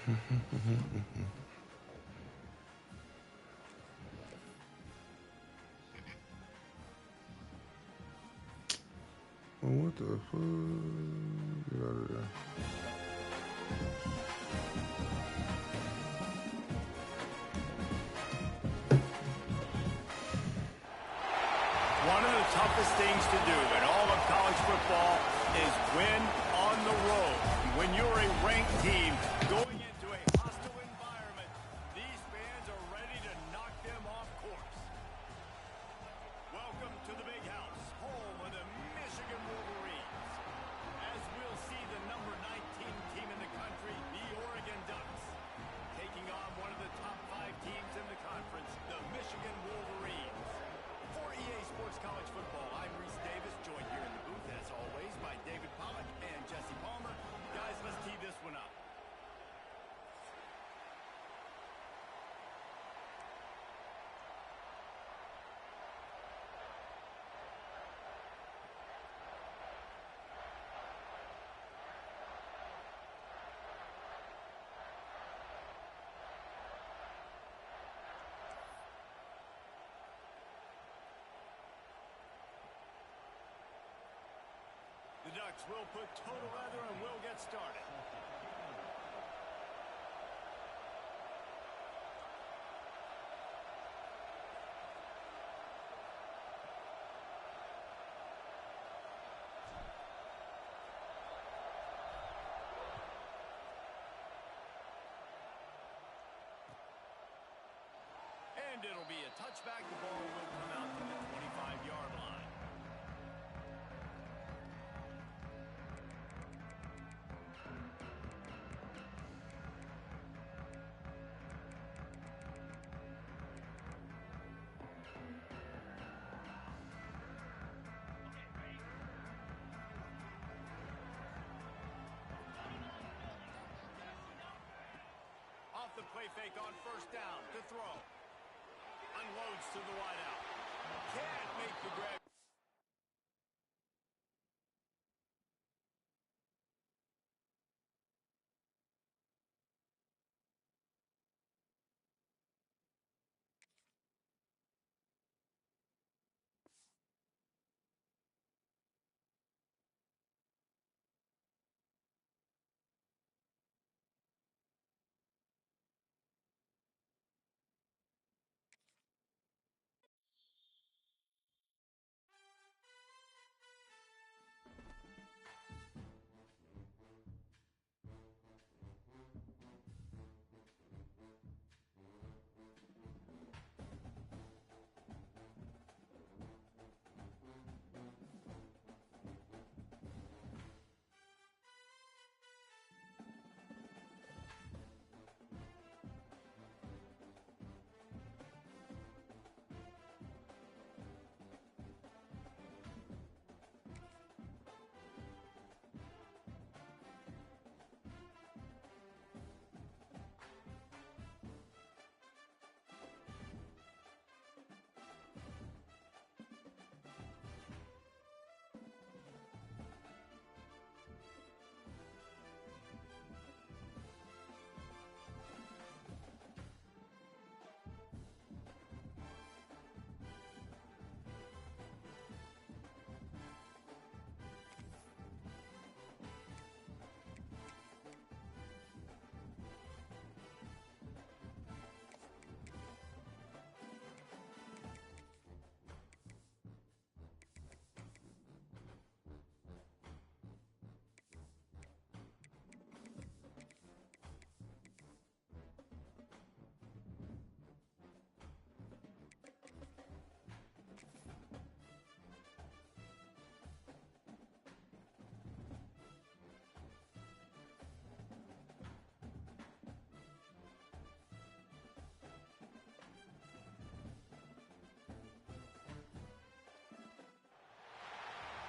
What the fuck? Get out of there. One of the toughest things to do in all of college football is win on the road. When you're a ranked team going into a hostile environment, these fans are ready to knock them off course. Welcome to the Big House, home of the Michigan Wolverines. As we'll see the number 19 team in the country, the Oregon Ducks, taking on one of the top 5 teams in the conference, the Michigan Wolverines. For EA Sports College Football, I'm Reese Davis, joined here in the booth, as always, by David Pollack and Jesse Palmer. Guys, let's tee this one up. The Ducks will put total leather and we'll get started. And it'll be a touchback. The ball will come out to the 25-yard line. Off the play fake on first down to throw. Unloads to the wideout. Can't make the grab.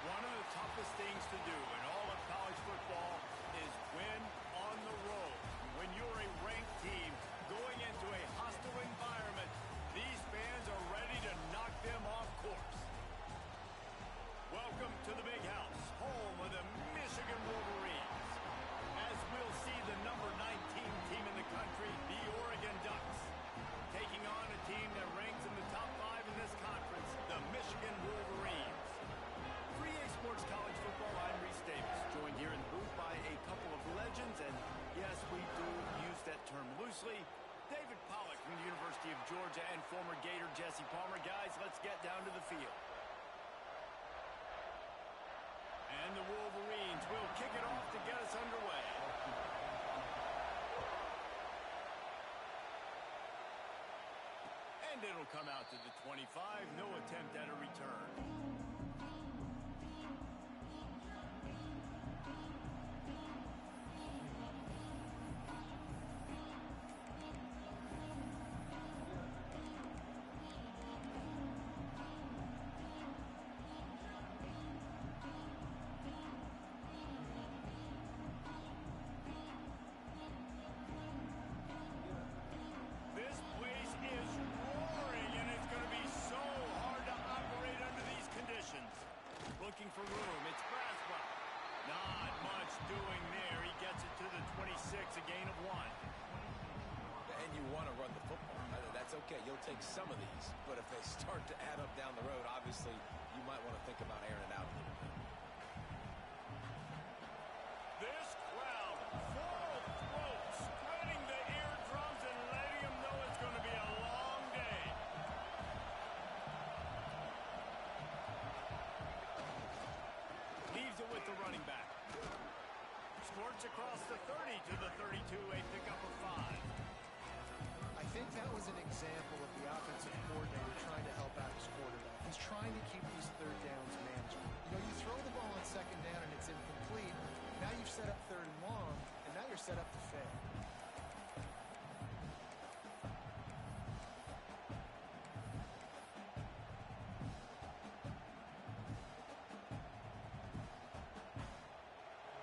One of the toughest things to do in all of college football is win on the road. When you're a ranked team going into a hostile environment, these fans are ready to knock them off course. Welcome to the Big House, home of the Michigan Wolverines. As we'll see the number 19 team in Georgia and former Gator Jesse Palmer. Guys, let's get down to the field. And the Wolverines will kick it off to get us underway. And it'll come out to the 25. No attempt at a return. This place is roaring, and it's going to be so hard to operate under these conditions. Looking for room. It's Braswell. Not much doing there. He gets it to the 26, a gain of 1. And you want to run the football. That's okay. You'll take some of these. But if they start to add up down the road, obviously, you might want to think about airing it out a little bit. This crowd, full throat, spreading the eardrums and letting them know it's going to be a long day. Leaves it with the running back. Squirts across the 30 to the 32, a pickup of 5. I think that was an example of the offensive coordinator trying to help out his quarterback. He's trying to keep these third downs manageable. You know, you throw the ball on second down and it's incomplete. Now you've set up third and long, and now you're set up to fail.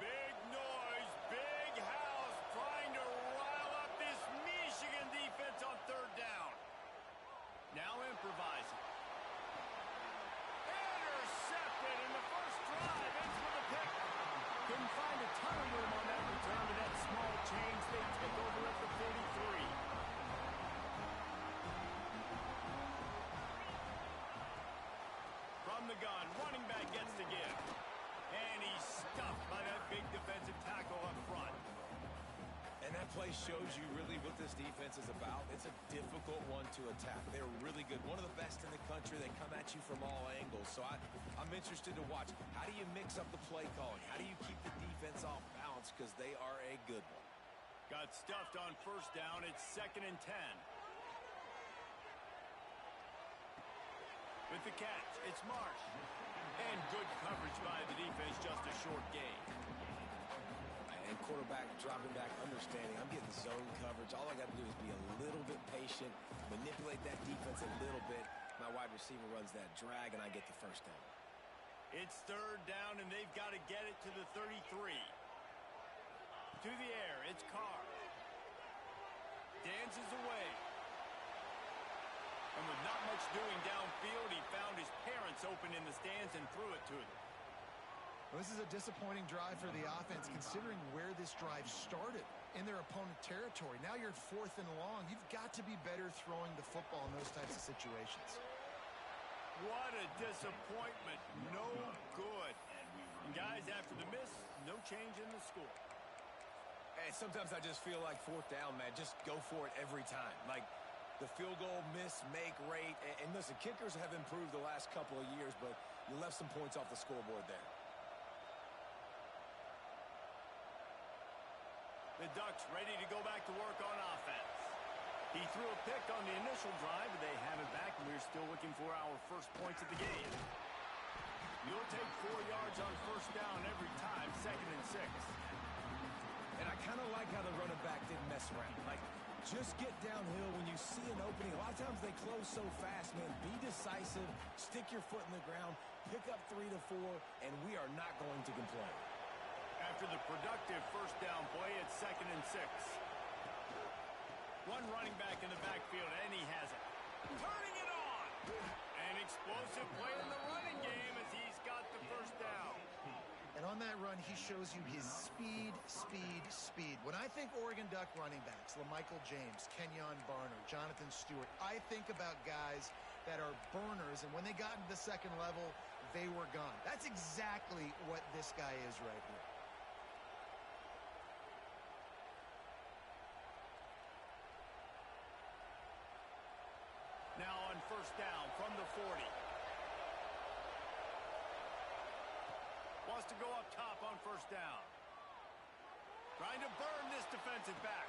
Big noise, big house, trying to rile up this Michigan defense on third down. Now improvising. Intercepted in the first drive, ends with a pick. Couldn't find a ton of room on that return, but that small change, they take over at the 43. From the gun, running back gets to give. And he's stuffed by that big defensive tackle up front. And that play shows you really what this defense is about. It's a difficult one to attack. They're really good. One of the best in the country. They come at you from all angles. So I'm interested to watch. How do you mix up the play calling? How do you keep the defense off balance? Because they are a good one. Got stuffed on first down. It's 2nd and 10. With the catch, it's Marsh. And good coverage by the defense, just a short gain. And quarterback dropping back, understanding. I'm getting zone coverage. All I got to do is be a little bit patient, manipulate that defense a little bit. My wide receiver runs that drag, and I get the first down. It's third down, and they've got to get it to the 33. To the air, it's Carr. Dances away. And with not much doing downfield, he found his parents open in the stands and threw it to them. Well, this is a disappointing drive for the offense, considering where this drive started, in their opponent territory. Now you're 4th and long. You've got to be better throwing the football in those types of situations. What a disappointment. No good. And guys, after the miss, no change in the score. Hey, sometimes I just feel like 4th down, man. Just go for it every time. Like, the field goal miss, make rate. And listen, kickers have improved the last couple of years, but you left some points off the scoreboard there. The Ducks ready to go back to work on offense. He threw a pick on the initial drive, but they have it back, and we're still looking for our first points of the game. You'll take 4 yards on first down every time, 2nd and 6. And I kind of like how the running back didn't mess around. Like, just get downhill when you see an opening. A lot of times they close so fast, man. Be decisive, stick your foot in the ground, pick up 3 to 4, and we are not going to complain. After the productive first down play, it's 2nd and 6. One running back in the backfield, and he has it. Turning it on! An explosive play in the running game as he's got the first down. And on that run, he shows you his speed, speed, speed. When I think Oregon Duck running backs, LaMichael James, Kenyon Barner, Jonathan Stewart, I think about guys that are burners, and when they got into the second level, they were gone. That's exactly what this guy is right here. 40. Wants to go up top on first down. Trying to burn this defensive back.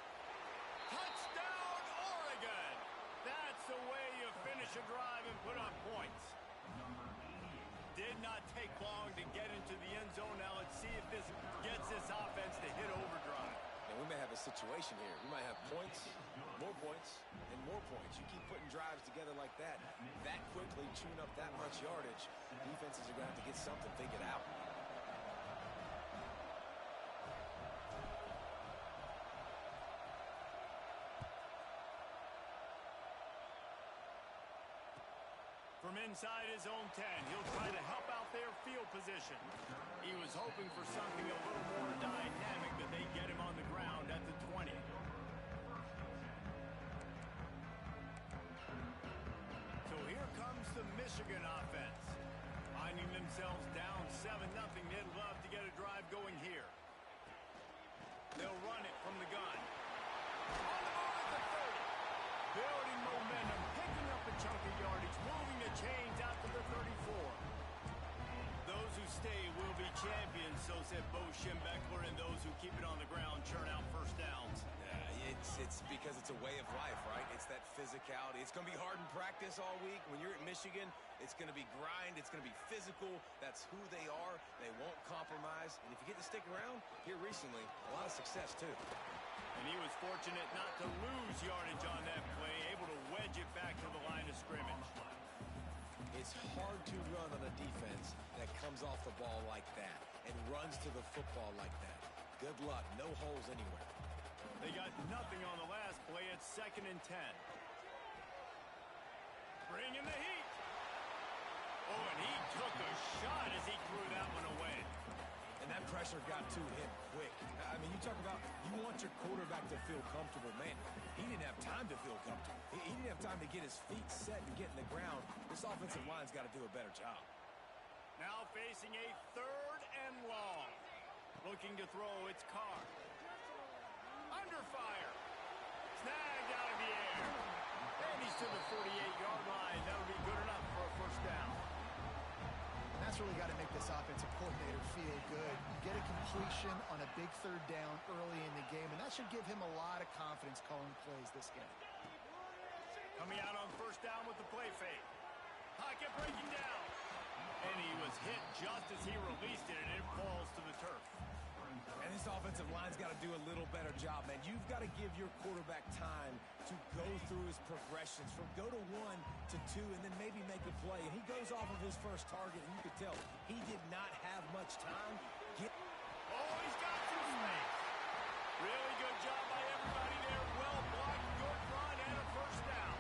Touchdown, Oregon! That's the way you finish a drive and put up points. Did not take long to get into the end zone. Now let's see if this gets this offense to hit overdrive. And we may have a situation here. We might have points, and more points. You keep putting drives together like that quickly, chewing up that much yardage, defenses are going to have to get something figured out. From inside his own 10, he'll try to help out their field position. He was hoping for something a little more dynamic, but they get him on the ground at the 20. So here comes the Michigan offense. Finding themselves down 7-0, they'd love to get a drive going here. They'll run it from the gun. On the move at the 30. Building momentum, picking up a chunk of yardage, moving the chains out to the 34. Those who stay will be champions, so said Bo Schembechler, and those who keep it on the ground churn out first downs. It's because it's a way of life, right? It's that physicality. It's going to be hard in practice all week. When you're at Michigan, it's going to be grind. It's going to be physical. That's who they are. They won't compromise. And if you get to stick around here recently, a lot of success, too. And he was fortunate not to lose yardage on that play, able to wedge it back to the line of scrimmage. It's hard to run on a defense that comes off the ball like that and runs to the football like that. Good luck. No holes anywhere. They got nothing on the last play. It's 2nd and 10. Bring in the heat. Oh, and he took a shot as he threw that one away. And that pressure got to him quick. I mean, you talk about you want your quarterback to feel comfortable. Man, he didn't have time to feel comfortable. He didn't have time to get his feet set and get in the ground. This offensive line's got to do a better job. Now facing a 3rd and long. Looking to throw, it's Carr. Under fire. Snagged out of the air. And he's to the 48-yard line. That'll be good enough for a first down. And that's really got to make this offensive coordinator feel good. You get a completion on a big 3rd down early in the game, and that should give him a lot of confidence calling plays this game. Coming out on first down with the play fake. Pocket breaking down. And he was hit just as he released it, and it falls to the turf. And this offensive line's got to do a little better job, man. You've got to give your quarterback time to go through his progressions from go to 1 to 2 and then maybe make a play. And he goes off of his first target, and you could tell he did not have much time. Oh, he's got some space. Really good job by everybody there. Well blocked, good run, and a first down.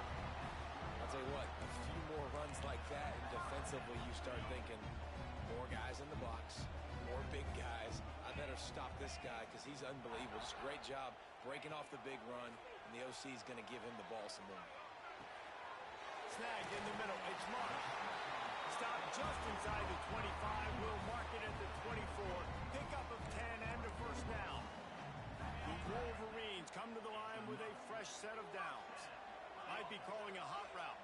I'll tell you what, a few more runs like that, and defensively you start thinking more guys in the box, more big guys. I better stop this guy because he's unbelievable. Just great job breaking off the big run, and the OC is going to give him the ball some more. Snagged in the middle. It's Marsh. Stop just inside the 25. We'll mark it at the 24. Pickup of 10 and a first down. The Wolverines come to the line with a fresh set of downs. Might be calling a hot route.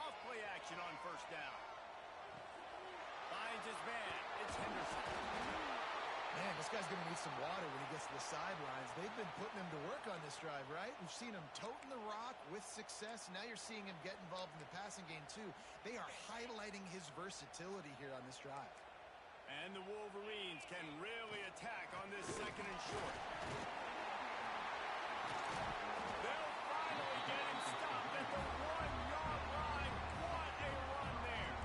Off play action on first down. Finds his man. It's Henderson. Man, this guy's going to need some water when he gets to the sidelines. They've been putting him to work on this drive, right? We've seen him toting the rock with success. Now you're seeing him get involved in the passing game, too. They are highlighting his versatility here on this drive. And the Wolverines can really attack on this 2nd and short. They'll finally get him stopped at the 1-yard line. What a run there.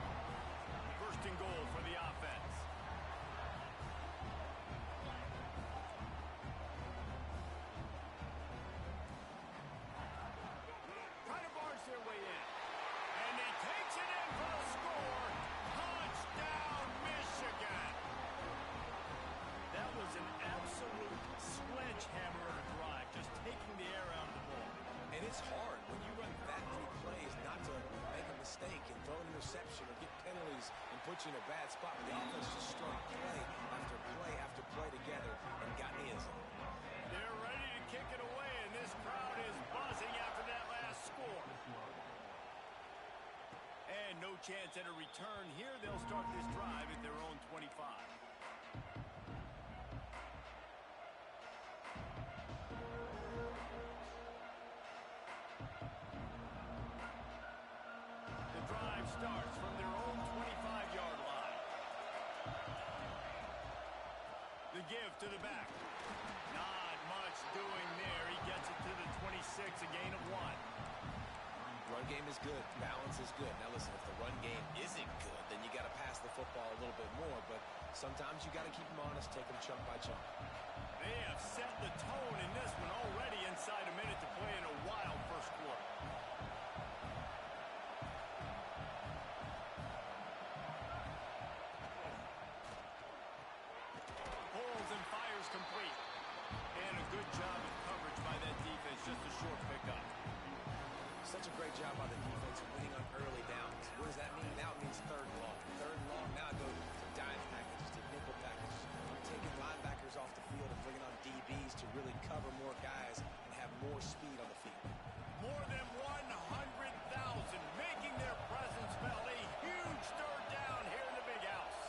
1st and goal for the offense. Trying to barge their way in. And he takes it in for the score. Touchdown, Michigan. That was an absolute sledgehammer of a drive, just taking the air out of the ball. And it's hard when you run that many plays not to make a mistake and throw an interception or get penalties and put you in a bad spot. The offense just strung play after play after play together and got in the end zone. They're ready to kick it away, and this crowd is buzzing after that last score. And no chance at a return here. They'll start this drive at their own 25. The drive starts from their own 25-yard line. The give to the back. Not much doing there. He gets it to the 26, a gain of 1. Run game is good. Balance is good. Now listen, if the run game isn't good, then you got to pass the football a little bit more. But sometimes you got to keep them honest, take them chunk by chunk. They have set the tone in this one already inside a minute to play in a wild first quarter. Pulls and fires complete. And a good job of coverage by that defense. Just a short pickup. Such a great job by the defense winning on early downs. What does that mean? Now it means third and long. Third and long, now go to dime packages, to nickel packages. Taking linebackers off the field and bringing on DBs to really cover more guys and have more speed on the field. More than 100,000 making their presence felt. A huge third down here in the big house.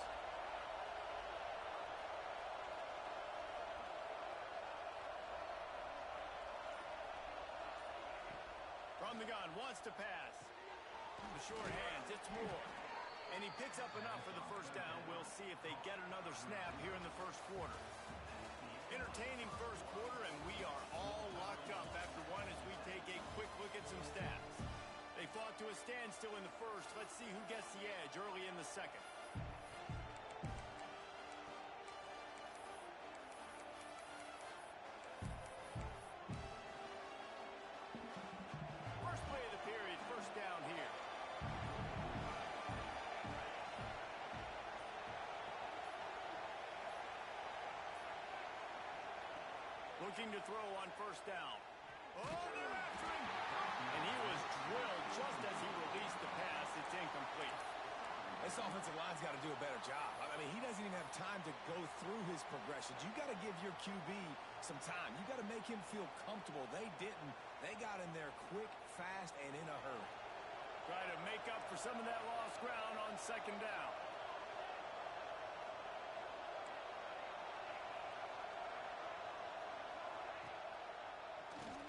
From the gun, wants to pass. The short hands, it's Moore. And he picks up enough for the first down. We'll see if they get another snap here in the first quarter. Entertaining first quarter, and we are all locked up after one as we take a quick look at some stats. They fought to a standstill in the first. Let's see who gets the edge early in the second. First play of the period, first down here. Looking to throw on first down. Oh, they're after him! And he was drilled just as he released the pass. It's incomplete. This offensive line's got to do a better job. I mean, he doesn't even have time to go through his progressions. You got to give your QB some time. You got to make him feel comfortable. They didn't. They got in there quick, fast, and in a hurry. Try to make up for some of that lost ground on second down.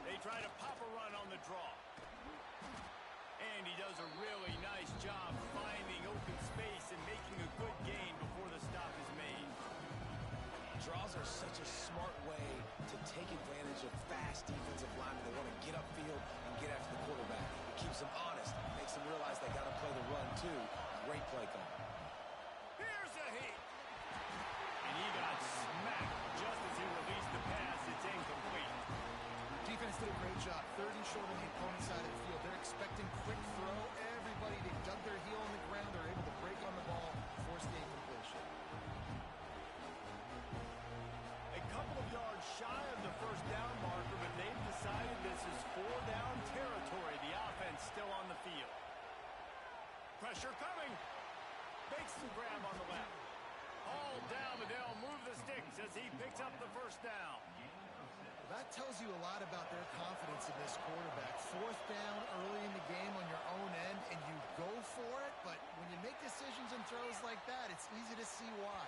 They try to pop a run on the draw. And he does a really nice job finding open space and making a good gain before the stop is made. Draws are such a smart way to take advantage of fast defensive linemen. They want to get upfield and get after the quarterback. It keeps them honest, makes them realize they got to play the run too. Great play call. Here's a hit. And he got smacked just as he released the pass. It's incomplete. Defense did a great job. Third and short on the opponent's side of the field. They're expecting quick throw. Everybody, they dug their heel on the ground. They're able to break on the ball, force the incompletion. A couple of yards shy of the first down marker, but they've decided this is four-down territory. The offense still on the field. Pressure coming. Makes the grab on the left. All down, but they'll move the sticks as he picks up the first down. That tells you a lot about their confidence in this quarterback. Fourth down early in the game on your own end, and you go for it, but when you make decisions and throws like that, it's easy to see why.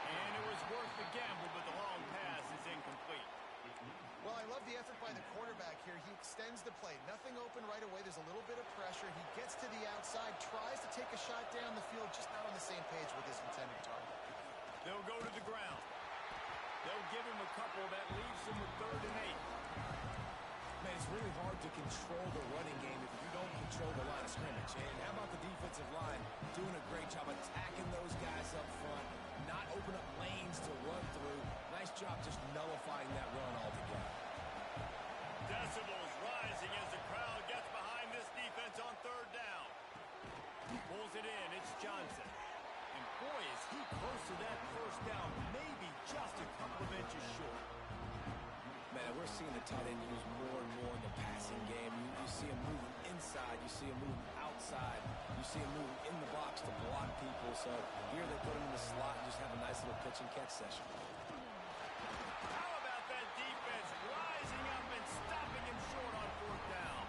And it was worth the gamble, but the long pass is incomplete. Well, I love the effort by the quarterback here. He extends the play. Nothing open right away. There's a little bit of pressure. He gets to the outside, tries to take a shot down the field, just not on the same page with his intended target. They'll go to the ground. They'll give him a couple. That leaves him with 3rd and 8. Man, it's really hard to control the running game if you don't control the line of scrimmage. And how about the defensive line doing a great job attacking those guys up front, not open up lanes to run through. Nice job just nullifying that run altogether. Decibels rising as the crowd gets behind this defense on 3rd down. Pulls it in. It's Johnson. And boy, is he close to that first down. Maybe just a couple of inches short. Man, we're seeing the tight end used more and more in the passing game. You see him moving inside. You see him moving outside. You see him moving in the box to block people. So here they put him in the slot and just have a nice little pitch and catch session. How about that defense rising up and stopping him short on 4th down?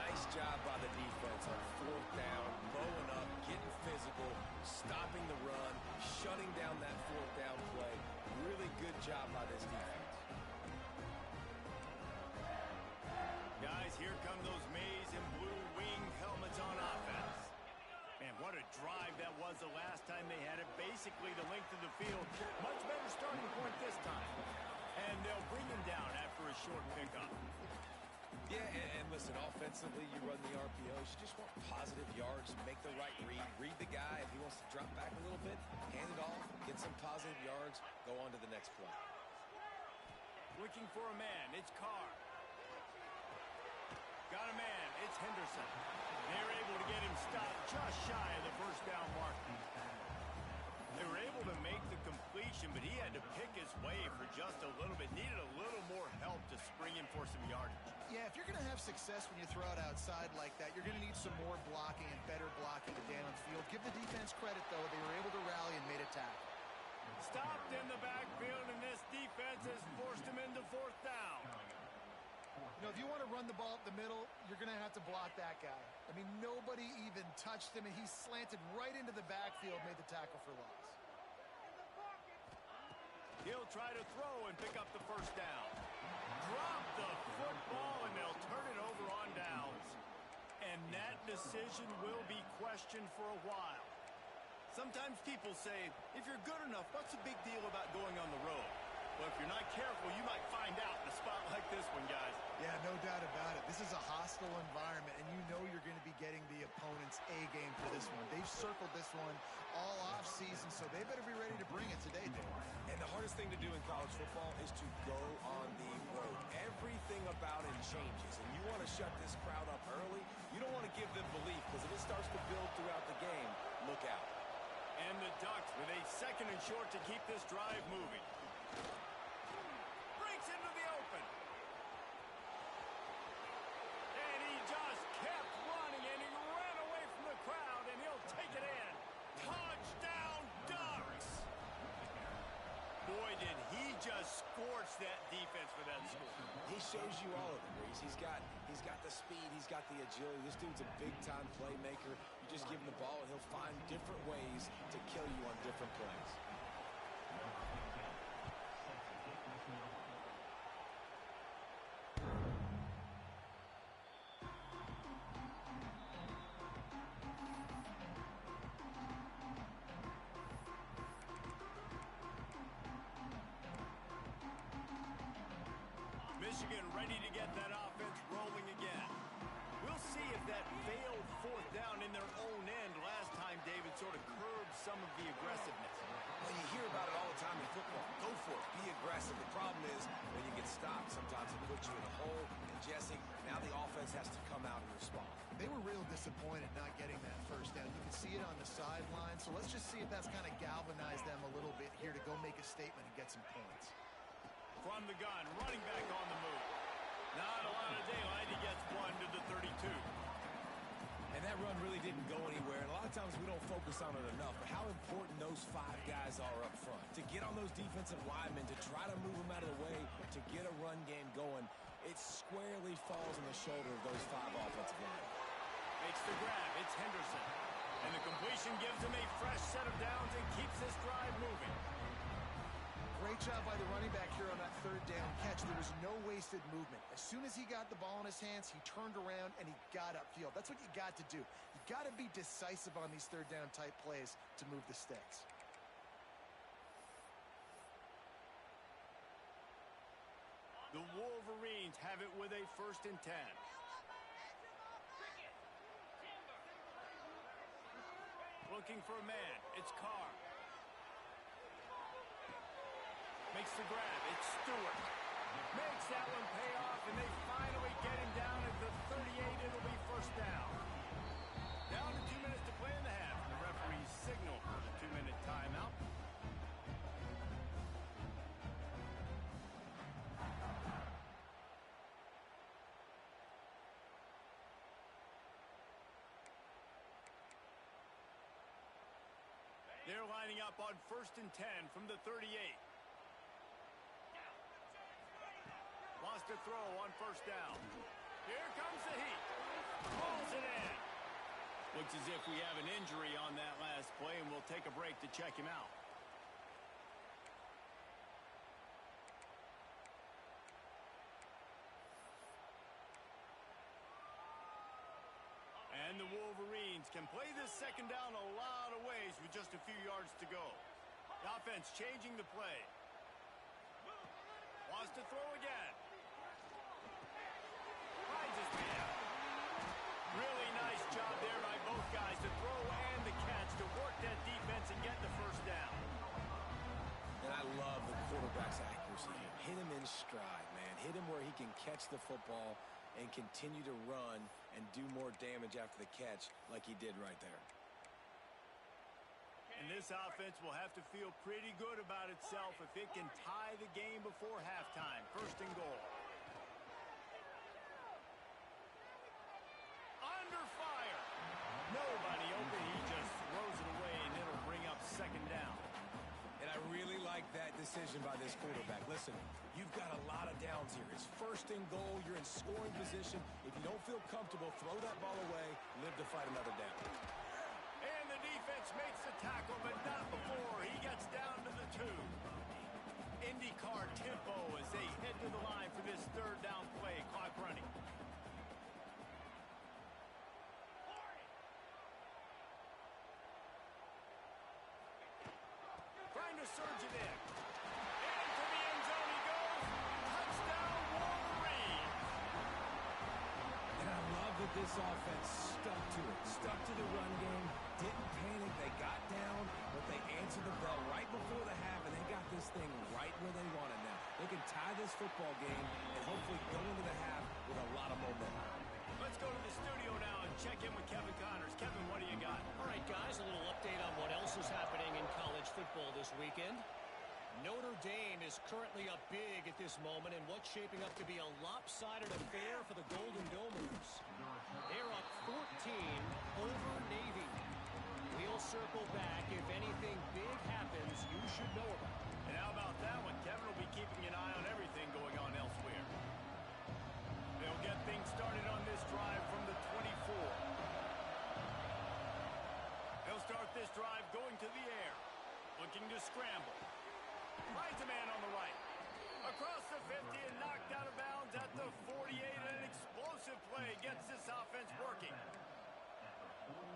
Nice job by the defense. defense on fourth down, blowing up, getting physical, stopping the run, shutting down that fourth down play. Really good job by this defense. Guys, here come those maize and blue wing helmets on offense. Man, what a drive that was the last time they had it. Basically the length of the field. Much better starting point this time. And they'll bring him down after a short pickup. Yeah, and listen, offensively, you run the RPOs. You just want positive yards, make the right read. Read the guy. If he wants to drop back a little bit, hand it off, get some positive yards, go on to the next play. Looking for a man. It's Carr. Got a man. It's Henderson. They're able to get him stopped just shy of the first down mark. They were able to make the completion, but he had to pick his way for just a little bit. Needed a little more help to spring in for some yardage. Yeah, if you're going to have success when you throw it outside like that, you're going to need some more blocking and better blocking downfield. Give the defense credit, though. They were able to rally and made a tackle. Stopped in the backfield, and this defense has forced him into fourth down. You know, if you want to run the ball up the middle, you're going to have to block that guy. I mean, nobody even touched him, and he slanted right into the backfield, made the tackle for loss. He'll try to throw and pick up the first down. Drop the football, and they'll turn it over on downs. And that decision will be questioned for a while. Sometimes people say, if you're good enough, what's the big deal about going on the road? Well, if you're not careful, you might find out in a spot like this one, guys. Yeah, no doubt about it. This is a hostile environment, and you know you're going to be getting the opponent's A game for this one. They've circled this one all offseason, so they better be ready to bring it today, Dave. And the hardest thing to do in college football is to go on the road. Everything about it changes, and you want to shut this crowd up early. You don't want to give them belief, because if it starts to build throughout the game, look out. And the Ducks with a second and short to keep this drive moving. Breaks into the open. And he just kept running, and he ran away from the crowd, and he'll take it in. Touchdown, Ducks! Boy, did he just scorch that defense for that score. He shows you all of it, Reese. He's got the speed, he's got the agility. This dude's a big-time playmaker. You just give him the ball, and he'll find different ways to kill you on different plays. Michigan ready to get that offense rolling again. We'll see if that failed fourth down in their own end last time, David, sort of curbed some of the aggressiveness. Well, you hear about it all the time in football. Go for it. Be aggressive. The problem is when you get stopped, sometimes it puts you in a hole. And Jesse, now the offense has to come out and respond. They were real disappointed not getting that first down. You can see it on the sideline. So let's just see if that's kind of galvanized them a little bit here to go make a statement and get some points. From the gun, running back on the move. Not a lot of daylight. He gets one to the 32. And that run really didn't go anywhere. And a lot of times we don't focus on it enough. But how important those five guys are up front. To get on those defensive linemen, to try to move them out of the way, to get a run game going, it squarely falls on the shoulder of those five offensive linemen. Makes the grab. It's Henderson. And the completion gives him a fresh set of downs and keeps this drive moving. Great job by the running back here on that third down catch. There was no wasted movement. As soon as he got the ball in his hands, he turned around and he got upfield. That's what you got to do. You got to be decisive on these third down type plays to move the sticks. The Wolverines have it with a 1st and 10. Looking for a man. It's Carr. Makes the grab. It's Stewart. Makes that one pay off, and they finally get him down at the 38. It'll be 1st down. Down to 2 minutes to play in the half. The referee's signal for the 2-minute timeout. They're lining up on 1st and 10 from the 38. Wants to throw on 1st down. Here comes the heat. Pulls it in. Looks as if we have an injury on that last play, and we'll take a break to check him out. And the Wolverines can play this second down a lot of ways with just a few yards to go. The offense changing the play. Wants to throw again. Finds his man. Really nice job there by both guys to throw and the catch to work that defense and get the first down. And I love the quarterback's accuracy here. Hit him in stride, man. Hit him where he can catch the football and continue to run and do more damage after the catch like he did right there. And this offense will have to feel pretty good about itself if it can tie the game before halftime. First and goal. Under fire. Nobody open. He just throws it away, and it'll bring up second down. And I really like that decision by this quarterback. Listen, you've got a lot of downs here. It's first and goal. You're in scoring position. If you don't feel comfortable, throw that ball away. Live to fight another down. And the defense makes the tackle, but not before he gets down to the 2. IndyCar tempo as they head to the line for this third down play. Clock running. Trying to surge it in. Into the end zone he goes. Touchdown, Wolverines. And I love that this offense stuck to it. Stuck to the run game. Didn't panic. They got down, but they answered the bell right before the half, and they got this thing right where they want it now. They can tie this football game and hopefully go into the half with a lot of momentum. Let's go to the studio now and check in with Kevin Connors. Kevin, what do you got? All right, guys, a little update on what else is happening in college football this weekend. Notre Dame is currently up big at this moment in what's shaping up to be a lopsided affair for the Golden Domers. They're up 14 over Navy. We'll circle back. If anything big happens, you should know about it. And how about that one? Kevin will be keeping an eye on everything going on elsewhere. They'll get things started on this drive from the 24. They'll start this drive going to the air. Looking to scramble. Finds a man on the right. Across the 50 and knocked out of bounds at the 48. An explosive play gets this offense working.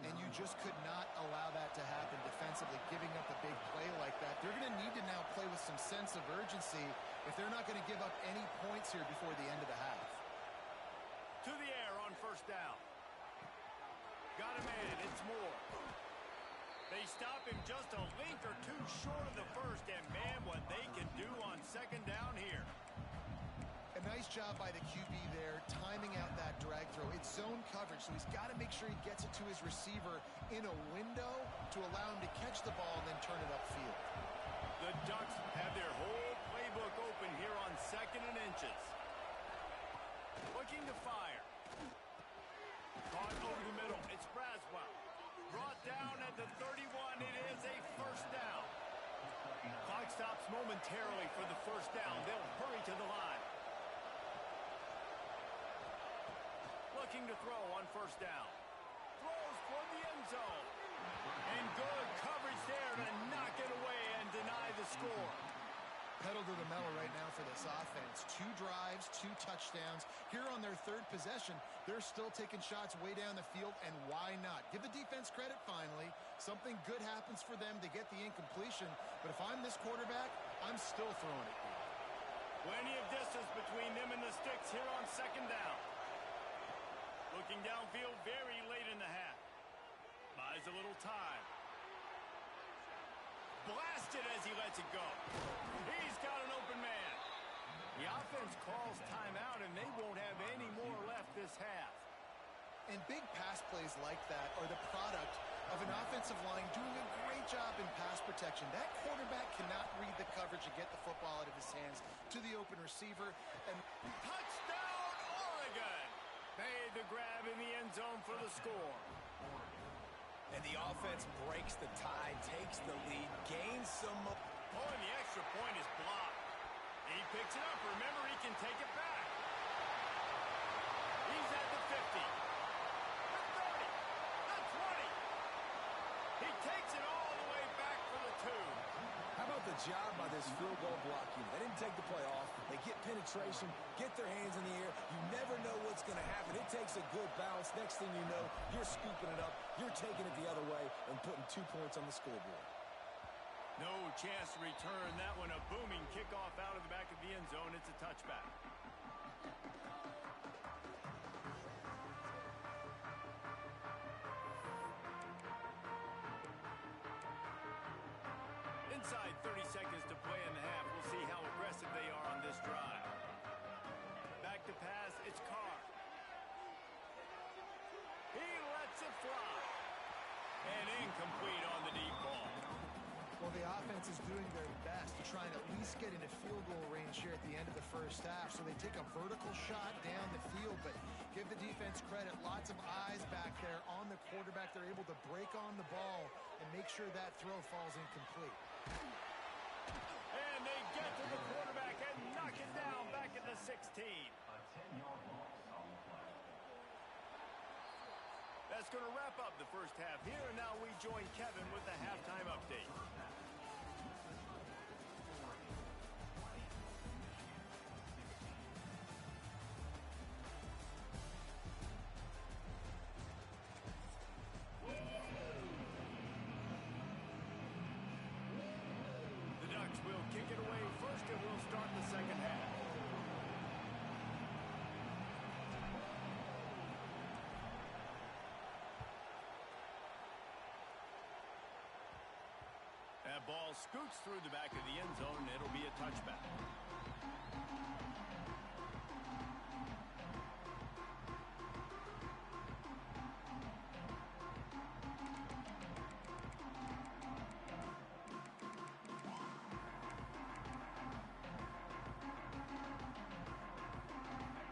And you just could not allow that to happen defensively, giving up a big play like that. They're going to need to now play with some sense of urgency if they're not going to give up any points here before the end of the half. To the air on first down. Got a man. It's Moore. They stop him just a link or two short of the first, and man, what they can do on second down here. A nice job by the QB there, timing out that drag throw. It's zone coverage, so he's got to make sure he gets it to his receiver in a window to allow him to catch the ball and then turn it upfield. The Ducks have their whole playbook open here on second and inches. Looking to fire. Caught over the middle. It's Braswell. Brought down at the 31. It is a first down. Clock stops momentarily for the first down. They'll hurry to the line. Looking to throw on first down. Throws for the end zone. And good coverage there to knock it away and deny the score. Pedal to the metal right now for this offense. 2 drives, 2 touchdowns. Here on their third possession, they're still taking shots way down the field, and why not? Give the defense credit finally. Something good happens for them to get the incompletion, but if I'm this quarterback, I'm still throwing it here. Plenty of distance between them and the sticks here on second down. Looking downfield very late in the half. Buys a little time. Blasted as he lets it go. He's got an open man. The offense calls timeout, and they won't have any more left this half. And big pass plays like that are the product of an offensive line doing a great job in pass protection. That quarterback cannot read the coverage and get the football out of his hands to the open receiver. And touchdown, Oregon! Made the grab in the end zone for the score. And the offense breaks the tie, takes the lead, gains some... Oh, and the extra point is blocked. He picks it up. Remember, he can take it back. He's at the 50. The 30. The 20. job by this field goal blocking. They didn't take the play off. They get penetration, get their hands in the air. You never know what's going to happen. It takes a good bounce. Next thing you know, you're scooping it up, you're taking it the other way, and putting 2 points on the scoreboard. No chance to return that one. A booming kickoff out of the back of the end zone. It's a touchback. Inside 30 seconds to play in the half. We'll see how aggressive they are on this drive. Back to pass. It's Carr. He lets it fly. And incomplete on the deep ball. Well, the offense is doing their best to try and at least get into field goal range here at the end of the first half. So they take a vertical shot down the field, but give the defense credit. Lots of eyes back there on the quarterback. They're able to break on the ball and make sure that throw falls incomplete. And they get to the quarterback and knock it down back at the 16. That's going to wrap up the first half here, and now we join Kevin with the halftime update. The Ducks will kick it away first, and we'll start the second half. That ball scoots through the back of the end zone, and it'll be a touchback.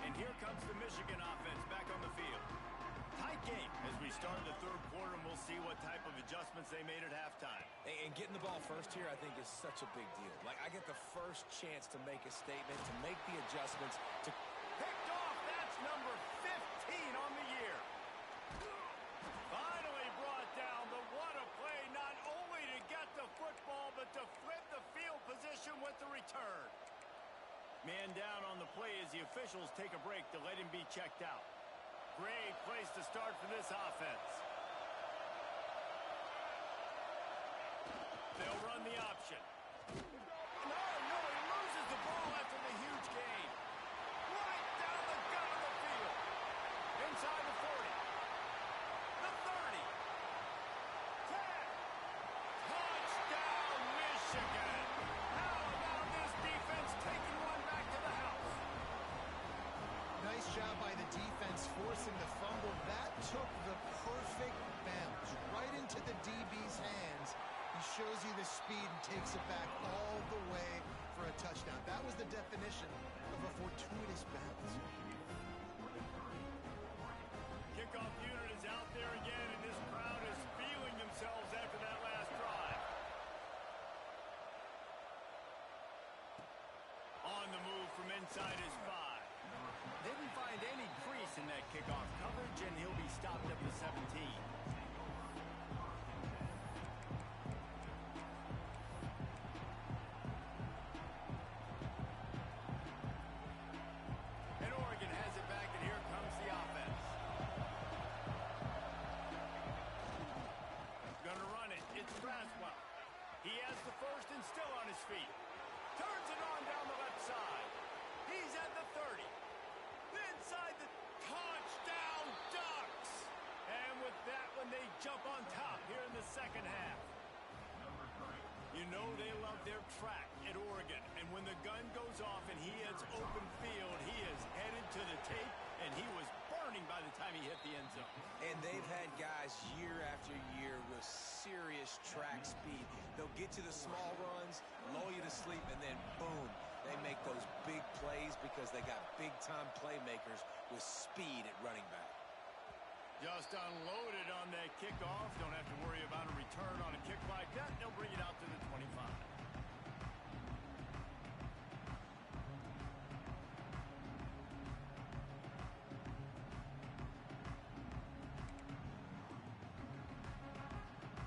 And here comes the Michigan offense back on the field. Tight game as we start the third quarter, and we'll see what type of adjustments they made at halftime. And getting the ball first here, I think, is such a big deal. Like, I get the first chance to make a statement, to make the adjustments, to... Picked off, that's number 15 on the year. Finally brought down, but what a play, not only to get the football, but to flip the field position with the return. Man down on the play as the officials take a break to let him be checked out. Great place to start for this offense. They'll run the option. No, he loses the ball after the huge gain. Right down the gut of the field. Inside the 40. The 30. 10. Touchdown, Michigan. How about this defense taking one back to the house? Nice job by the defense forcing the fumble. That took the perfect bounce right into the DB's hands. He shows you the speed and takes it back all the way for a touchdown. That was the definition of a fortuitous bounce. Kickoff unit is out there again, and this crowd is feeling themselves after that last drive. On the move from inside his 5. Didn't find any crease in that kickoff coverage, and he'll be stopped at the 17. And Oregon has it back, and here comes the offense. Gonna run it. It's Braswell. He has the first and still on his feet. Turns it on down the left side. He's at the 30. Inside the touchdown Ducks. And with that one, they jump on top here in the second half. You know they love their track at Oregon. And when the gun goes off and he hits open field, he is headed to the tape, and he was burning by the time he hit the end zone. And they've had guys year after year with serious track speed. They'll get you the small runs, lull you to sleep, and then boom, they make those big plays because they got big-time playmakers with speed at running back. Just unloaded on that kickoff. Don't have to worry about a return on a kick like that. They'll bring it out to the 25.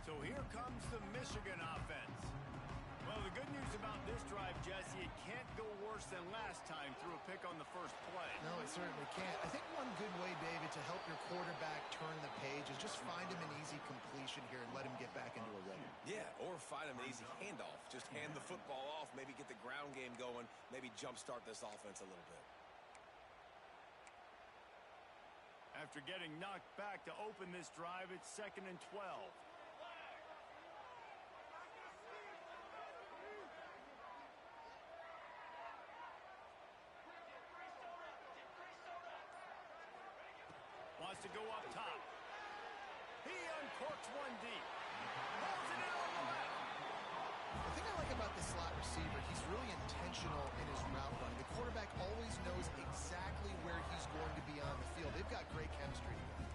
So here comes the Michigan offense. Well, the good news worse than last time through a pick on the first play. No, it certainly can't. I think one good way, David, to help your quarterback turn the page is just find him an easy completion here and let him get back into a rhythm. Yeah, or find him an easy handoff. Just hand the football off, maybe get the ground game going, maybe jumpstart this offense a little bit. After getting knocked back to open this drive, it's 2nd and 12. Wants to go up top. He uncorks one deep. Holds it in on the left. The thing I like about this slot receiver, he's really intentional in his route running. The quarterback always knows exactly where he's going to be on the field. They've got great chemistry together.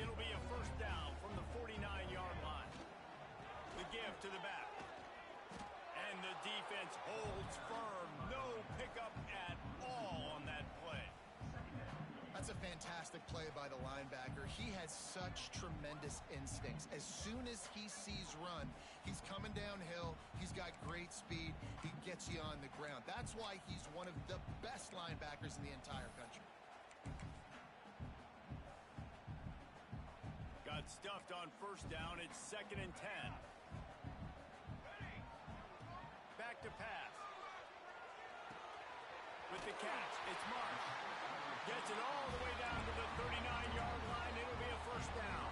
It'll be a first down from the 49-yard line. The give to the back. And the defense holds firm. No pickup at all on that play. That's a fantastic play by the linebacker. He has such tremendous instincts. As soon as he sees run, he's coming downhill. He's got great speed. He gets you on the ground. That's why he's one of the best linebackers in the entire country. Got stuffed on first down. It's 2nd and 10. Back to pass. With the catch, it's Marsh. Gets it all the way down to the 39-yard line. It'll be a first down.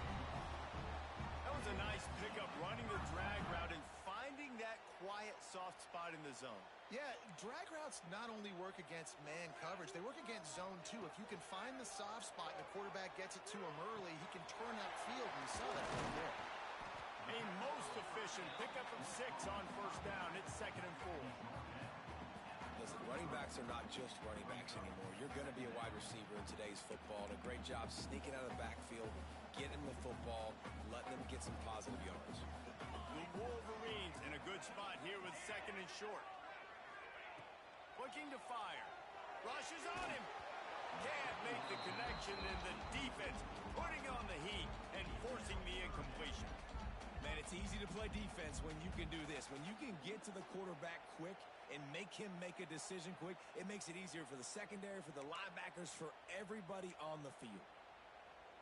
That was a nice pickup, running the drag route and finding that quiet, soft spot in the zone. Yeah, drag routes not only work against man coverage, they work against zone too. If you can find the soft spot and the quarterback gets it to him early, he can turn upfield, and you saw that right there. A most efficient pickup of 6 on first down. It's 2nd and 4. Listen, running backs are not just running backs anymore. You're going to be a wide receiver in today's football. And a great job sneaking out of the backfield, getting the football, letting them get some positive yards. The Wolverines in a good spot here with 2nd and short. Looking to fire. Rushes on him. Can't make the connection, and the defense putting on the heat and forcing the incompletion. Man, it's easy to play defense when you can do this. When you can get to the quarterback quick and make him make a decision quick, it makes it easier for the secondary, for the linebackers, for everybody on the field.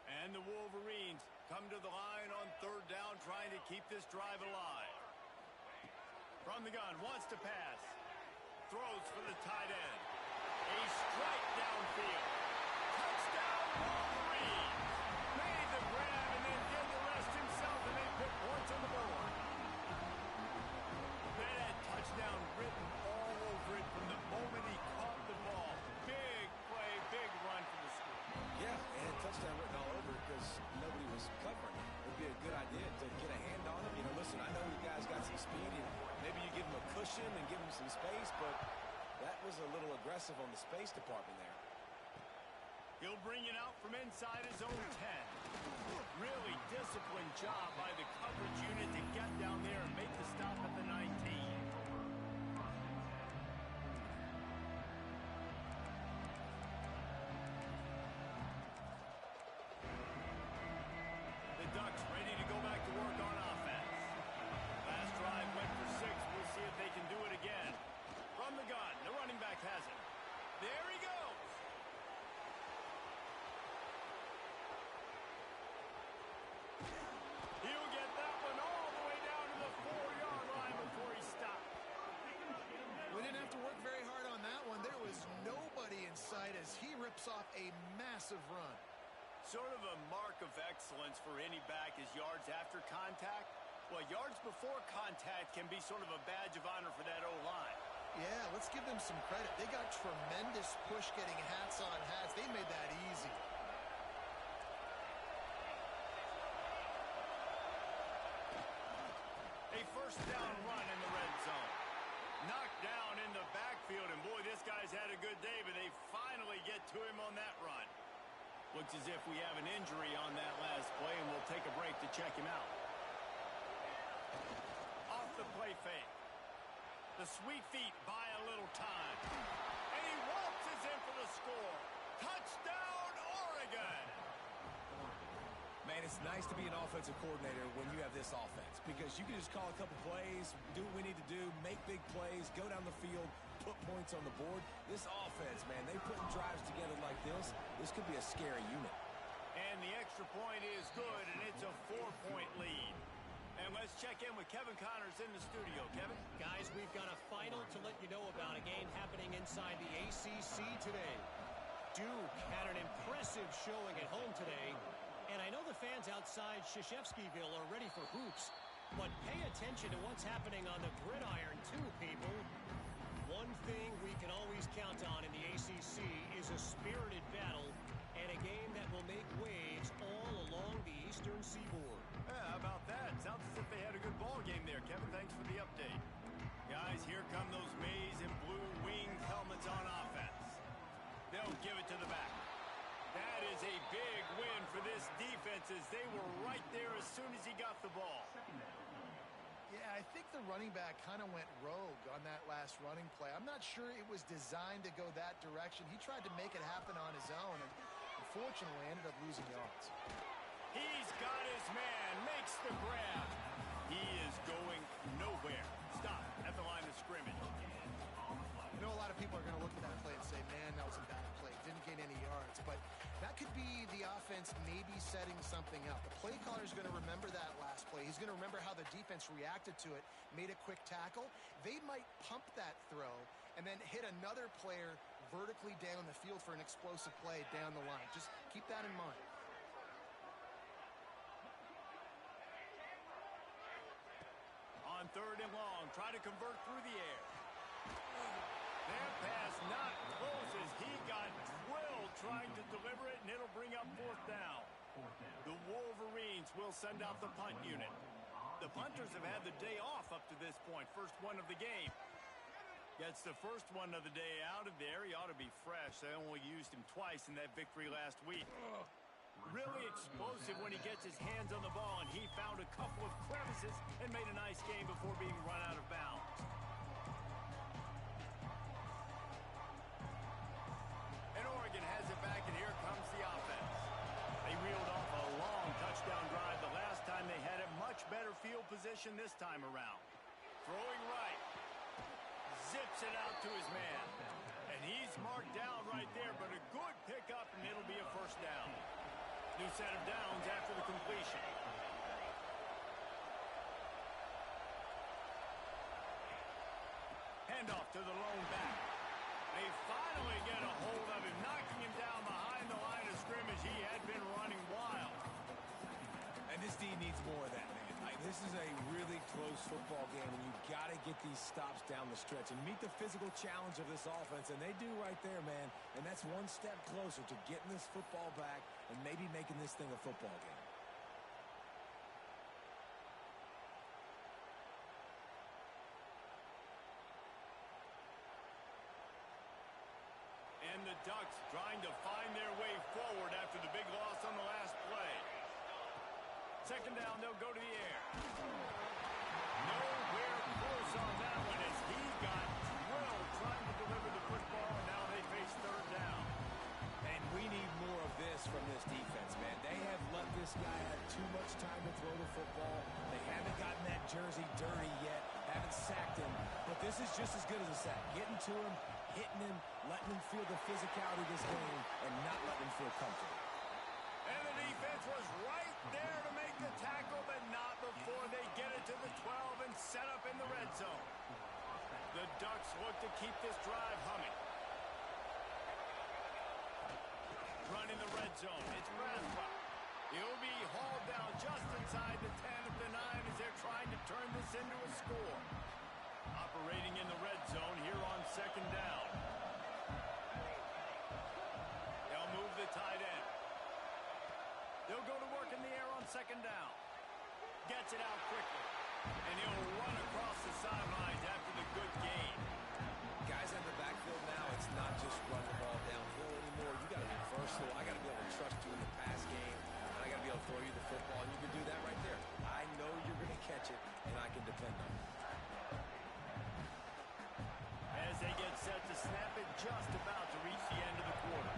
And the Wolverines come to the line on 3rd down, trying to keep this drive alive. From the gun, wants to pass. Throws for the tight end. A strike downfield. Touchdown Wolverines! Made the grab and then did the rest himself, and they put points on the board. That had touchdown written all over it from the moment he caught the ball. Big play, big run for the score. Yeah, and touchdown written all over because nobody was covering it. It would be a good idea to get a hand on him. You know, listen, I know you guys got some speed, and maybe you give him a cushion and give him some space, but that was a little aggressive on the space department there. He'll bring it out from inside his own 10. Really disciplined job by the coverage unit to get down there and make the stop at the 19. The Ducks ready to go back to work on offense. Last drive went for 6. We'll see if they can do it again. From the gun, the running back has it. There he goes. He'll get that one all the way down to the 4-yard line before he stopped. We didn't have to work very hard on that one. There was nobody in sight as he rips off a massive run. Sort of a mark of excellence for any back is yards after contact. Well, yards before contact can be sort of a badge of honor for that O-line. Yeah, let's give them some credit. They got tremendous push getting hats on hats. They made that easy. A first down run in the red zone. Knocked down in the backfield, and boy, this guy's had a good day, but they finally get to him on that run. Looks as if we have an injury on that last play, and we'll take a break to check him out. Off the play fake. The sweet feet buy a little time. And he waltzes in for the score. Touchdown, Oregon! Man, it's nice to be an offensive coordinator when you have this offense because you can just call a couple plays, do what we need to do, make big plays, go down the field, put points on the board. This offense, man, they putting drives together like this. This could be a scary unit. And the extra point is good, and it's a 4-point lead. And let's check in with Kevin Connors in the studio. Kevin? Guys, we've got a final to let you know about, a game happening inside the ACC today. Duke had an impressive showing at home today, and I know the fans outside Krzyzewskiville are ready for hoops, but pay attention to what's happening on the gridiron too, people. One thing we can always count on in the ACC is a spirited battle and a game that will make waves all along the Eastern Seaboard. How about that? Sounds as if they had a good ball game there, Kevin. Thanks for the update. Guys, here come those maize and blue winged helmets on offense. They'll give it to the back. That is a big win for this defense as they were right there as soon as he got the ball. Yeah, I think the running back kind of went rogue on that last running play. I'm not sure it was designed to go that direction. He tried to make it happen on his own, and unfortunately ended up losing yards. He's got his man, makes the grab. He is going nowhere. Stop at the line of scrimmage. I know a lot of people are going to look at that play and say, man, that was a bad play. Didn't gain any yards. But that could be the offense maybe setting something up. The play caller is going to remember that last play. He's going to remember how the defense reacted to it, made a quick tackle. They might pump that throw and then hit another player vertically down the field for an explosive play down the line. Just keep that in mind. On 3rd and long, try to convert through the air. Their pass not close as he got drilled trying to deliver it, and it'll bring up 4th down. The Wolverines will send out the punt unit. The punters have had the day off up to this point. First one of the game. Gets the first one of the day out of there. He ought to be fresh. They only used him twice in that victory last week. Really explosive when he gets his hands on the ball, and he found a couple of crevices and made a nice game before being run out of bounds. And Oregon has it back, and here comes the offense. They reeled off a long touchdown drive the last time. They had a much better field position this time around. Throwing right. Zips it out to his man. And he's marked down right there, but a good pickup, and it'll be a 1st down. New set of downs after the completion. Handoff to the lone back. They finally get a hold of him, knocking him down behind the line of scrimmage. He had been running wild. And this D needs more of that, man. This is a really close football game, and you've got to get these stops down the stretch and meet the physical challenge of this offense, and they do right there, man. And that's one step closer to getting this football back and maybe making this thing a football game. And the Ducks trying to find their way forward after the big loss on the last play. 2nd down, they'll go to the air. Nowhere close on that one as he got drilled trying to deliver the football, and now they face 3rd down. And we need more of this from this defense, man. They have let this guy have too much time to throw the football. They haven't gotten that jersey dirty yet, haven't sacked him, but this is just as good as a sack. Getting to him, hitting him, letting him feel the physicality of this game, and not letting him feel comfortable. And the defense was right there to make the tackle, but not before they get it to the 12 and set up in the red zone. The Ducks look to keep this drive humming. Running the red zone. It's Bradford. He'll be hauled down just inside the 10 at the 9 as they're trying to turn this into a score. Operating in the red zone here on 2nd down. They'll move the tight end. They'll go to work in the air on 2nd down. Gets it out quickly. And he'll run across the sidelines after the good gain. Guys in the backfield now, it's not just run the ball downhill anymore. You got to be versatile. I got to be able to trust you in the pass game. And I got to be able to throw you the football. And you can do that right there. I know you're going to catch it, and I can depend on it. As they get set to snap it, just about to reach the end of the quarter.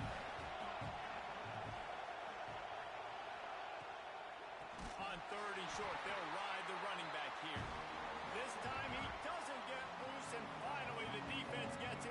On 3rd and short, they'll ride the running back here. This time he doesn't get loose, and finally the defense gets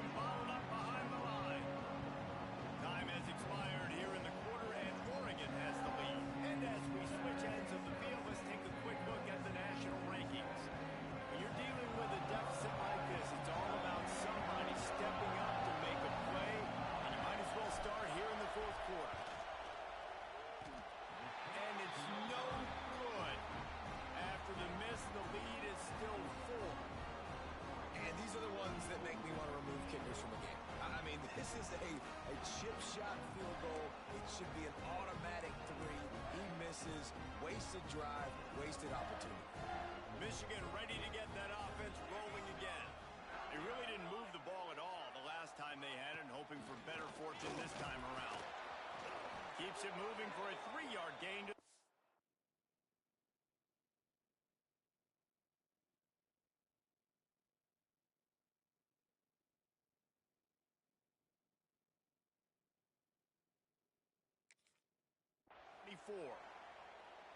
a chip shot field goal. It should be an automatic 3. He misses. Wasted drive, wasted opportunity. Michigan ready to get that offense rolling again. They really didn't move the ball at all the last time they had it, and hoping for better fortune this time around. Keeps it moving for a 3-yard gain.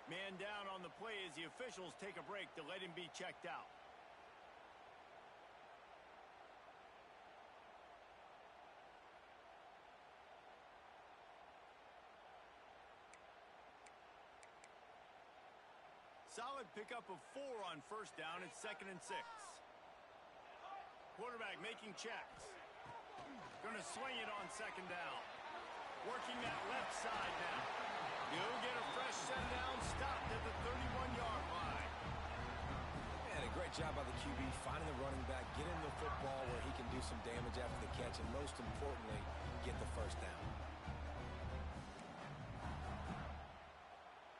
Man down on the play as the officials take a break to let him be checked out. Solid pickup of 4 on first down. It's 2nd and 6. Quarterback making checks. Gonna swing it on 2nd down. Working that left side now. He'll get a fresh set down, stopped at the 31-yard line. And a great job by the QB finding the running back, getting the football where he can do some damage after the catch, and most importantly, get the first down.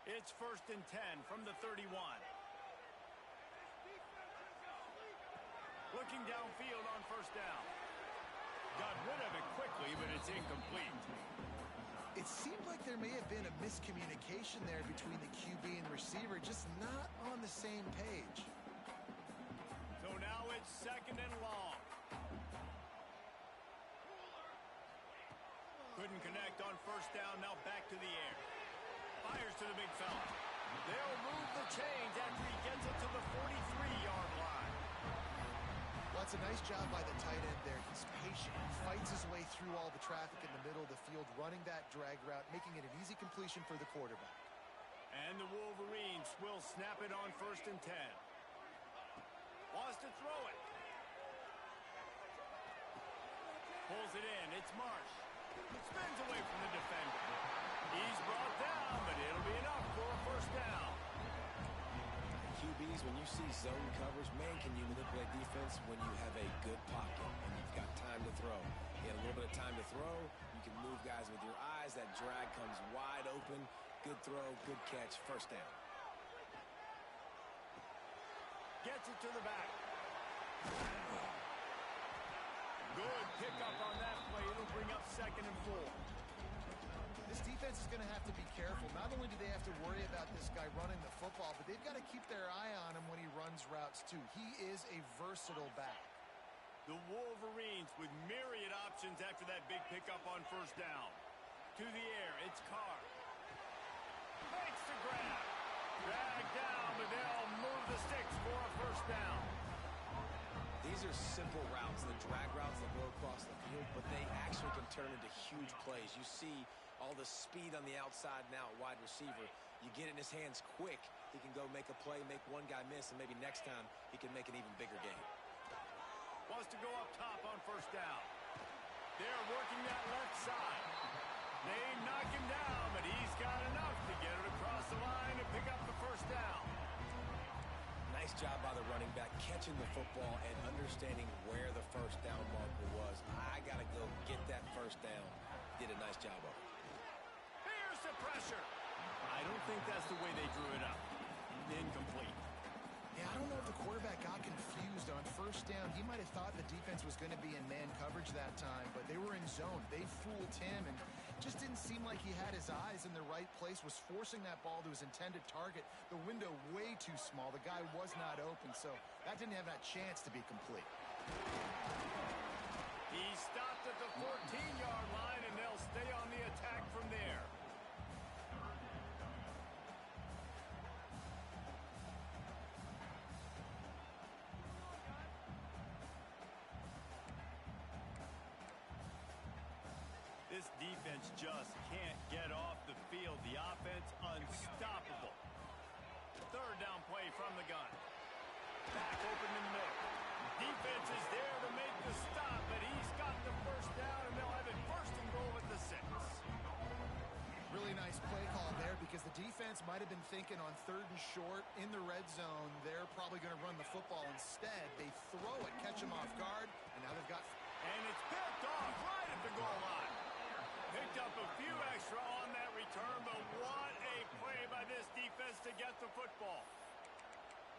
It's 1st and 10 from the 31. Looking downfield on first down. Got rid of it quickly, but it's incomplete. It seemed like there may have been a miscommunication there between the QB and the receiver, just not on the same page. So now it's 2nd and long. Couldn't connect on first down, now back to the air. Fires to the big fella. They'll move the chains after he gets it to the 43-yard line. Well, that's a nice job by the tight end there. He's patient. He fights his way through all the traffic in the middle of the field, running that drag route, making it an easy completion for the quarterback. And the Wolverines will snap it on 1st and 10. Wants to throw it. Pulls it in. It's Marsh. Spins away from the defender. He's brought down, but it'll be enough for a first down. QBs, when you see zone coverage, man, can you manipulate defense when you have a good pocket and you've got time to throw. You had a little bit of time to throw. You can move guys with your eyes. That drag comes wide open. Good throw, good catch, first down. Gets it to the back. Good pickup on that play. It'll bring up 2nd and 4. This defense is going to have to be careful. Not only do they have to worry about this guy running the football, but they've got to keep their eye on him when he runs routes too. He is a versatile back. The Wolverines with myriad options after that big pickup on first down. To the air, it's Carr. Makes the grab. Drag down, but they'll move the sticks for a first down. These are simple routes, the drag routes that go across the field, but they actually can turn into huge plays. You see all the speed on the outside now at wide receiver. You get it in his hands quick, he can go make a play, make one guy miss, and maybe next time he can make an even bigger gain. Wants to go up top on first down. They're working that left side. They knock him down, but he's got enough to get it across the line and pick up the first down. Nice job by the running back catching the football and understanding where the first down marker was. I got to go get that first down. Did a nice job of it. Here's the pressure. I don't think that's the way they drew it up. Incomplete. Yeah, I don't know if the quarterback got confused on first down. He might have thought the defense was going to be in man coverage that time, but they were in zone. They fooled him and just didn't seem like he had his eyes in the right place, was forcing that ball to his intended target. The window way too small. The guy was not open, so that didn't have that chance to be complete. He stopped at the 14-yard line, and they'll stay on the attack from there. This defense just can't get off the field. The offense unstoppable. Third down play from the gun. Back open in the middle. Defense is there to make the stop, but he's got the first down, and they'll have it 1st and goal at the 6. Really nice play call there because the defense might have been thinking on 3rd and short in the red zone. They're probably going to run the football instead. They throw it, catch him off guard, and now they've got And it's picked off right at the goal line. Picked up a few extra on that return, but what a play by this defense to get the football.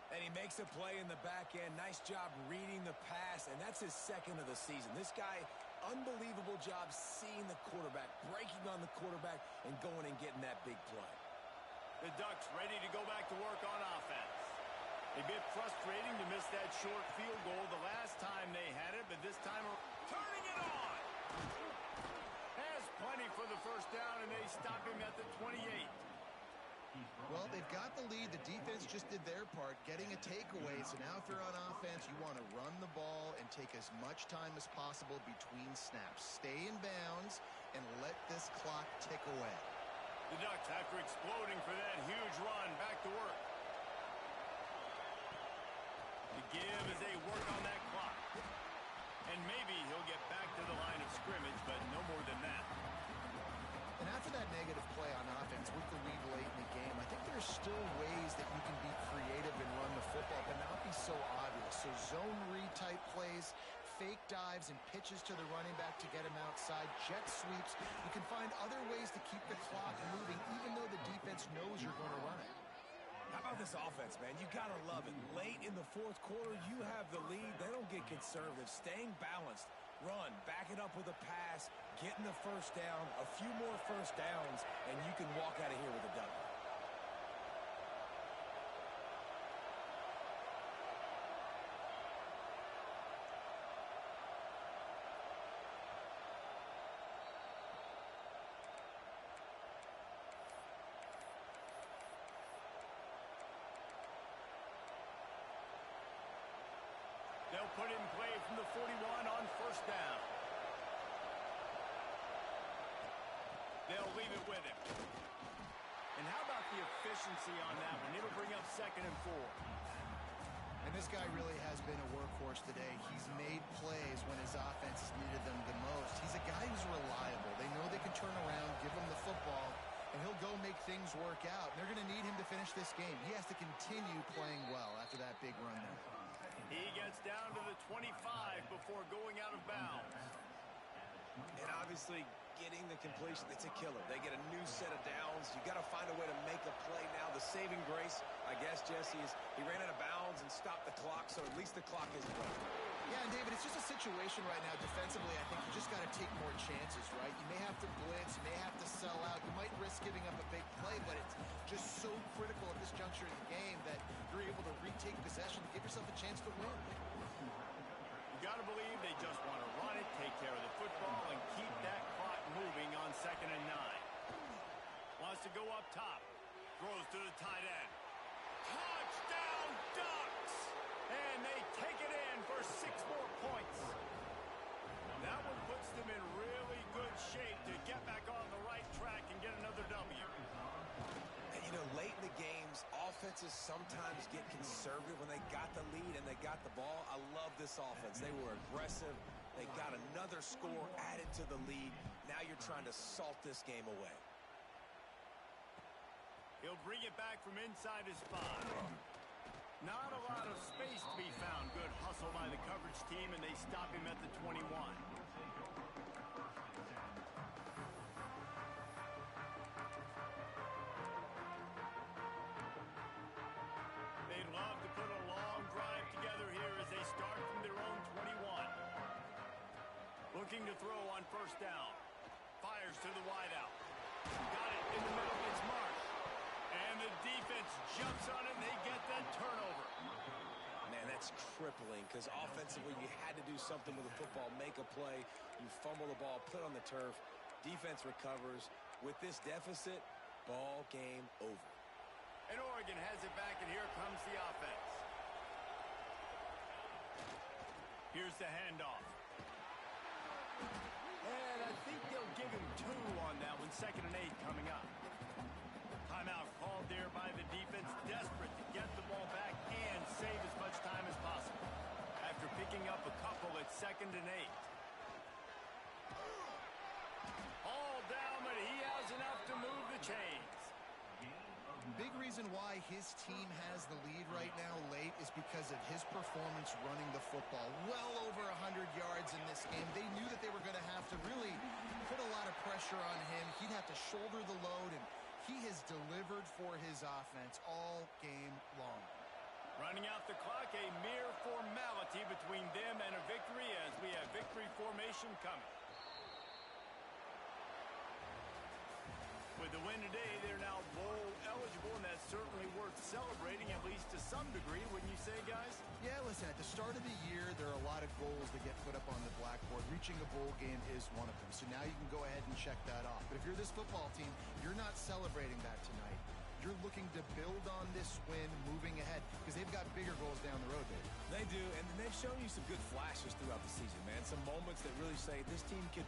And he makes a play in the back end. Nice job reading the pass, and that's his second of the season. This guy, unbelievable job seeing the quarterback, breaking on the quarterback, and going and getting that big play. The Ducks ready to go back to work on offense. A bit frustrating to miss that short field goal the last time they had it, but this time turning it on. Has plenty for the first down, and they stop him at the 28. Well, they've got the lead. The defense just did their part, getting a takeaway. So now if you're on offense, you want to run the ball and take as much time as possible between snaps. Stay in bounds and let this clock tick away. The Ducks, after exploding for that huge run, back to work. The give as they work on that clock. And maybe he'll get back to the line of scrimmage, but no more than that. And after that negative play on offense with the lead late in the game, I think there's still ways that you can be creative and run the football, but not be so obvious. So zone read type plays, fake dives, and pitches to the running back to get him outside, jet sweeps. You can find other ways to keep the clock moving, even though the defense knows you're going to run it. How about this offense, man? You got to love it. Late in the fourth quarter, you have the lead. They don't get conservative. Staying balanced. Run, back it up with a pass, getting the first down, a few more first downs, and you can walk out of here with a W. They'll put in play from the 41 on first down. They'll leave it with him. And how about the efficiency on that one? It'll bring up 2nd and 4. And this guy really has been a workhorse today. He's made plays when his offense has needed them the most. He's a guy who's reliable. They know they can turn around, give him the football, and he'll go make things work out. They're going to need him to finish this game. He has to continue playing well after that big run there. He gets down to the 25 before going out of bounds. And obviously, getting the completion, it's a killer. They get a new set of downs. You got to find a way to make a play now. The saving grace, I guess, Jesse, is he ran out of bounds and stopped the clock, so at least the clock isn't running. Yeah, and David, it's just a situation right now defensively. I think you just got to take more chances, right? You may have to blitz, you may have to sell out. You might risk giving up a big play, but it's just so critical at this juncture in the game that you're able to retake possession to give yourself a chance to win. You got to believe they just want to run it, take care of the football, and keep that clock moving on 2nd and 9. Wants to go up top. Throws to the tight end. Touchdown, Ducks! And they take it in for 6 more points. That one puts them in really good shape to get back on the right track and get another W. And, you know, late in the games, offenses sometimes get conservative when they got the lead and they got the ball. I love this offense. They were aggressive. They got another score added to the lead. Now you're trying to salt this game away. He'll bring it back from inside his spot. Not a lot of space to be found. Good hustle by the coverage team, and they stop him at the 21. They'd love to put a long drive together here as they start from their own 21. Looking to throw on first down. Fires to the wideout. Got it in the middle. It's Marsh. And the defense jumps on it, and they get that turnover. Man, that's crippling because offensively you had to do something with the football, make a play. You fumble the ball, put on the turf. Defense recovers. With this deficit, ball game over. And Oregon has it back, and here comes the offense. Here's the handoff. And I think they'll give him 2 on that one. 2nd and 8 coming up. Timeout called there by the defense, desperate to get the ball back and save as much time as possible. After picking up a couple at 2nd and 8. All down, but he has enough to move the chains. big reason why his team has the lead right now late is because of his performance running the football. Well over 100 yards in this game. They knew that they were going to have to really put a lot of pressure on him. He'd have to shoulder the load, and he has delivered for his offense all game long. Running out the clock, a mere formality between them and a victory as we have victory formation coming. With the win today, they're now bowl eligible, and that's certainly worth celebrating, at least to some degree, wouldn't you say, guys? Yeah, listen, at the start of the year, there are a lot of goals that get put up on the blackboard. Reaching a bowl game is one of them. So now you can go ahead and check that off. But if you're this football team, you're not celebrating that tonight. You're looking to build on this win moving ahead because they've got bigger goals down the road, baby. They do, and they've shown you some good flashes throughout the season, man. Some moments that really say this team could be